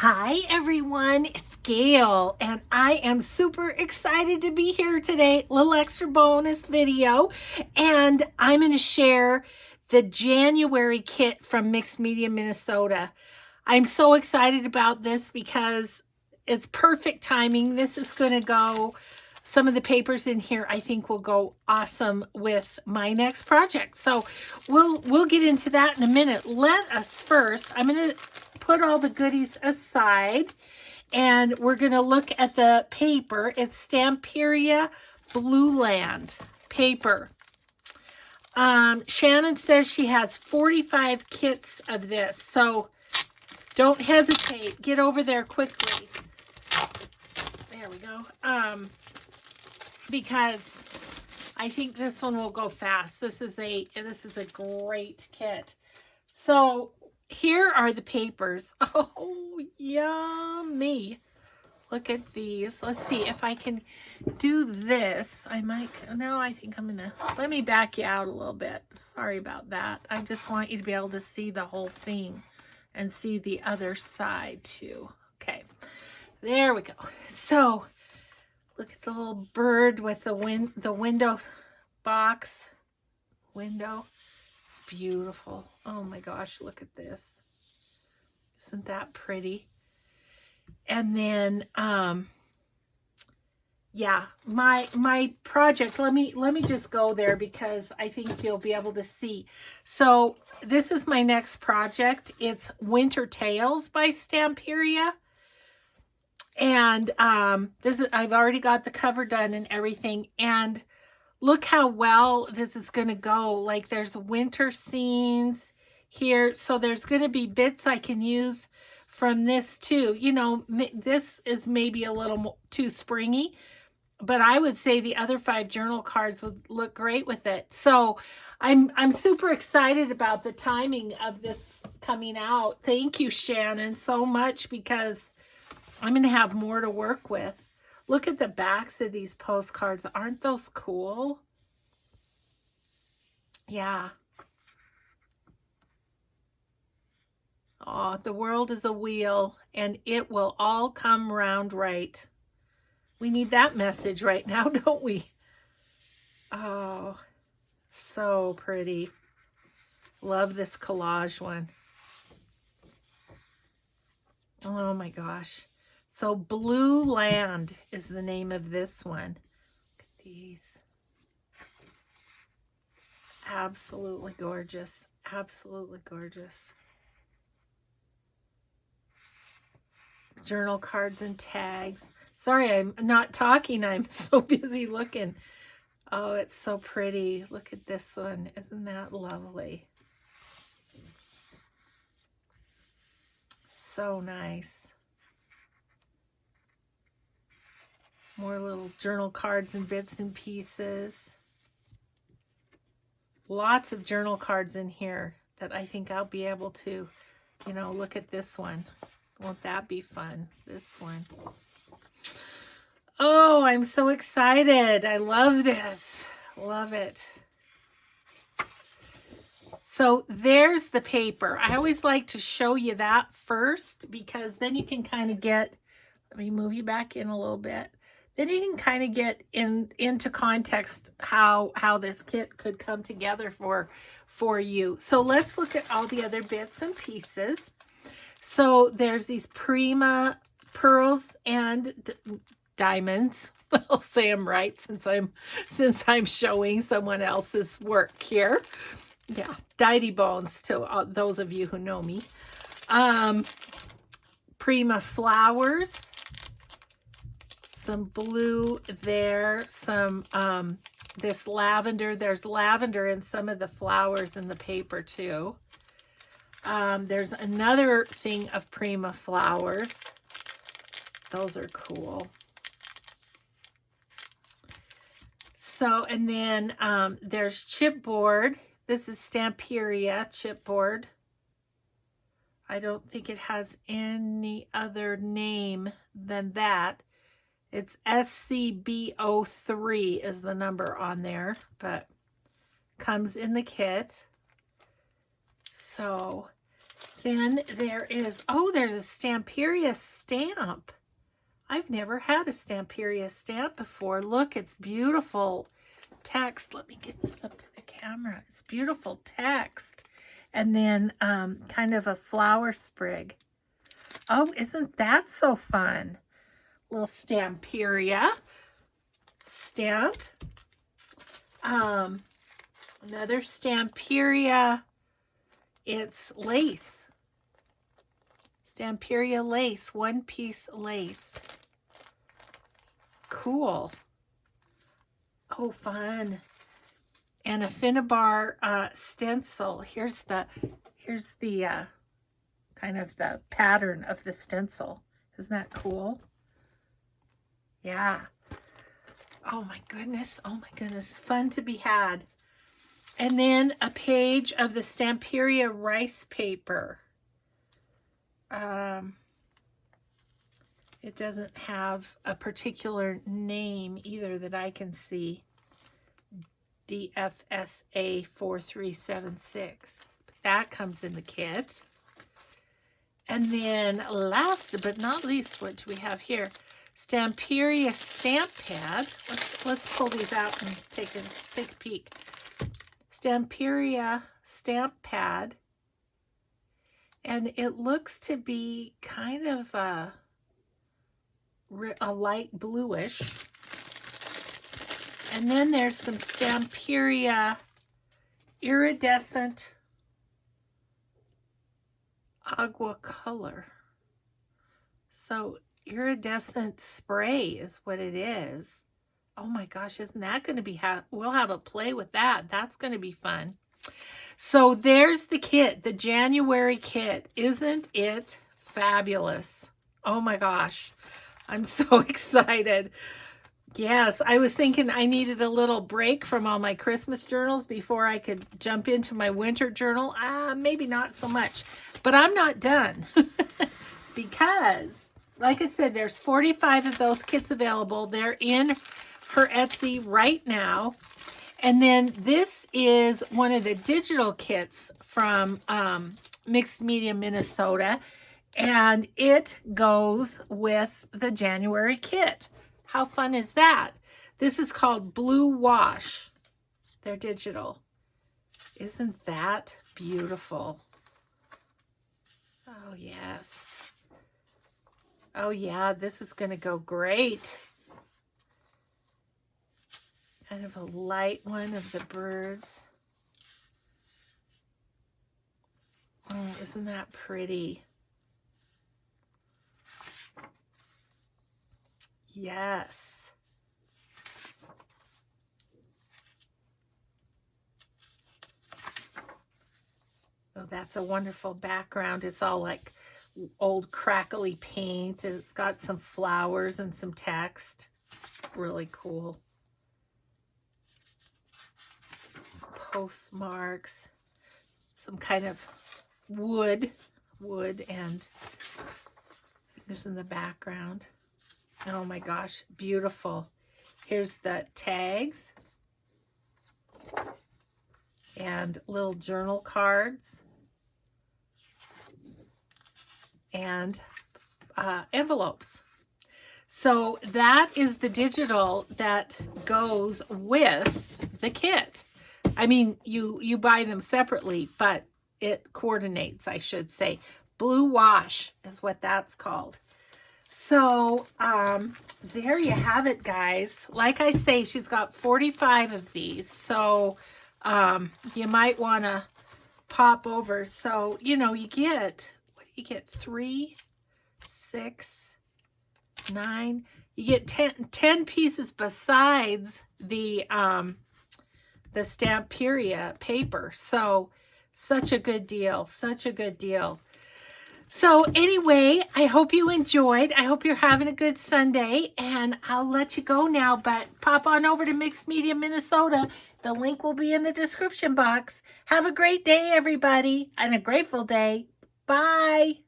Hi everyone, it's Gail, and I am super excited to be here today. Little extra bonus video, and I'm going to share the January kit from Mixed Media Minnesota. I'm so excited about this because it's perfect timing. This is going to go, some of the papers in here I think will go awesome with my next project. So we'll get into that in a minute. Let us first, I'm going to put all the goodies aside and we're going to look at the paper. It's Stamperia Blue Land paper. Shannon says she has 45 kits of this, so don't hesitate. Get over there quickly. There we go. Because I think this one will go fast. This is a great kit. So here are the papers. Oh, yummy. Look at these. Let's see if I can do this. I think I'm gonna, let me back you out a little bit. Sorry about that. I just want you to be able to see the whole thing and see the other side too. Okay, there we go. So look at the little bird with the window box. Window. It's beautiful. Oh my gosh, look at this. Isn't that pretty? And then yeah, my project, let me just go there because I think you'll be able to see. So this is my next project. It's Winter Tales by Stamperia. And I've already got the cover done and everything, and look how well this is going to go. Like, there's winter scenes here, so there's going to be bits I can use from this too. You know, this is maybe a little too springy, but I would say the other 5 journal cards would look great with it. So I'm super excited about the timing of this coming out. Thank you, Shannon, so much, because I'm going to have more to work with. Look at the backs of these postcards. Aren't those cool? Yeah. Oh, the world is a wheel and it will all come round right. We need that message right now, don't we? Oh, so pretty. Love this collage one. Oh my gosh. So Blue Land is the name of this one. Look at these. Absolutely gorgeous. Absolutely gorgeous. Journal cards and tags. Sorry, I'm not talking. I'm so busy looking. Oh, it's so pretty. Look at this one. Isn't that lovely? So nice. More little journal cards and bits and pieces. Lots of journal cards in here that I think I'll be able to, you know, look at this one. Won't that be fun? This one. Oh, I'm so excited. I love this. Love it. So there's the paper. I always like to show you that first because then you can kind of get, let me move you back in a little bit. Then you can kind of get into context how this kit could come together for you. So let's look at all the other bits and pieces. So there's these Prima pearls and diamonds. I'll say them right since I'm showing someone else's work here. Yeah, Diety Bones to those of you who know me. Prima flowers. Some blue there, some this lavender. There's lavender in some of the flowers in the paper too. There's another thing of Prima flowers. Those are cool. So, and then there's chipboard. This is Stamperia chipboard. I don't think it has any other name than that. It's SCB03 is the number on there, but comes in the kit. So Then there is, oh, there's a Stamperia stamp. I've never had a Stamperia stamp before. Look, it's beautiful text. Let me get this up to the camera. It's beautiful text. And then kind of a flower sprig. Oh, isn't that so fun? Little Stamperia stamp. Another Stamperia. It's lace. Stamperia lace, one-piece lace. Cool. Oh, fun. And a Finnabar stencil. Here's the kind of the pattern of the stencil. Isn't that cool? Yeah. Oh my goodness. Oh my goodness. Fun to be had. And then a page of the Stamperia rice paper. It doesn't have a particular name either that I can see. DFSA 4376. That comes in the kit. And then last but not least, what do we have here? Stamperia stamp pad. Let's pull these out and take a peek. Stamperia stamp pad. And it looks to be kind of a light bluish. And then there's some Stamperia iridescent agua color. So iridescent spray is what it is. Oh my gosh, isn't that going to be, we'll have a play with that. That's going to be fun. So there's the kit, the January kit. Isn't it fabulous? Oh my gosh, I'm so excited. Yes, I was thinking I needed a little break from all my Christmas journals before I could jump into my winter journal. Maybe not so much, but I'm not done because, like I said, there's 45 of those kits available. They're in her Etsy right now. And then this is one of the digital kits from Mixed Media Minnesota, and it goes with the January kit. How fun is that? This is called Blue Wash. They're digital. Isn't that beautiful? Oh, yes. Oh, yeah, this is going to go great. Kind of a light one of the birds. Oh, isn't that pretty? Yes. Oh, that's a wonderful background. It's all like old crackly paint, and it's got some flowers and some text. Really cool. Postmarks, some kind of wood and this in the background. Oh my gosh, beautiful. Here's the tags and little journal cards and envelopes. So that is the digital that goes with the kit. I mean, you buy them separately, but it coordinates, I should say. Blue Wash is what that's called. So there you have it, guys. Like I say, she's got 45 of these. So you might want to pop over. So, you know, you get, what do you get? 3, 6, 9. You get 10 pieces besides the Stamperia paper. So such a good deal. Such a good deal. So anyway, I hope you enjoyed. I hope you're having a good Sunday, and I'll let you go now, but pop on over to Mixed Media Minnesota. The link will be in the description box. Have a great day, everybody, and a grateful day. Bye.